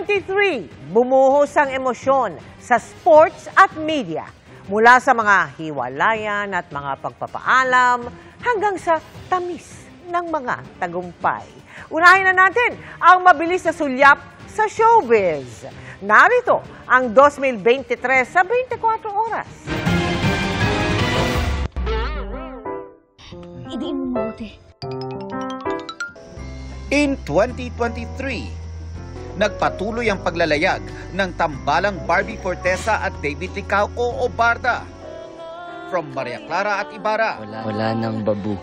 2023, bumuhos ang emosyon sa sports at media. Mula sa mga hiwalayan at mga pagpapaalam hanggang sa tamis ng mga tagumpay. Unahin na natin ang mabilis na sulyap sa showbiz. Narito ang 2023 sa 24 oras. Idiin mo mabuti. In 2023, nagpatuloy ang paglalayag ng tambalang Barbie Fortesa at David Licauco o Barda. From Maria Clara at Ibarra. Wala nang babu.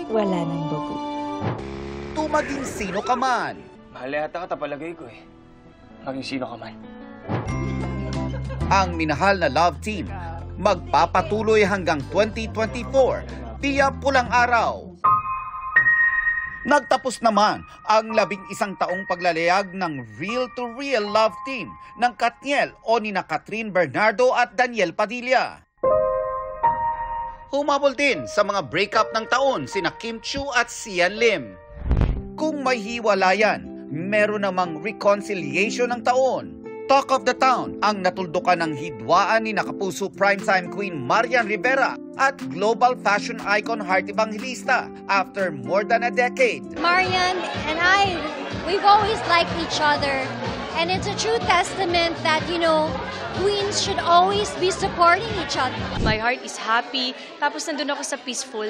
Wala nang babu. To maging sino ka man. Mahal yata ka, tapalagay ko eh. Maging sino ka man. Ang minahal na love team magpapatuloy hanggang 2024 via Pulang Araw. Nagtapos naman ang 11 taong paglalayag ng real-to-real love team ng Katniel o nina Catherine Bernardo at Daniel Padilla. Humabol din sa mga breakup ng taon sina Kim Chiu at Sian Lim. Kung may hiwalayan, meron namang reconciliation ng taon. Talk of the town ang natuldukan ng hidwaan ni Kapuso primetime queen Marian Rivera at global fashion icon Heart Evangelista after more than a decade. Marian and I, we've always liked each other. And it's a true testament that, queens should always be supporting each other. My heart is happy. Tapos nandun ako sa peaceful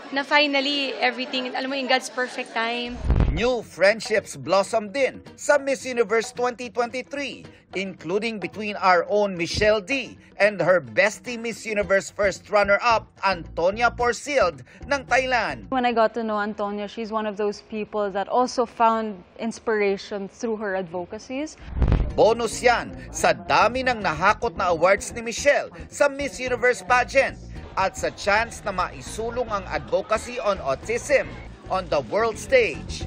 na finally everything, alam mo, in God's perfect time. New friendships blossom din sa Miss Universe 2023, including between our own Michelle D and her bestie Miss Universe first runner-up Antonia Porcild ng Thailand. When I got to know Antonia, she's one of those people that also found inspiration through her advocacies. Bonus yan sa dami ng nahakot na awards ni Michelle sa Miss Universe pageant at sa chance na maisulong ang advocacy on autism on the world stage.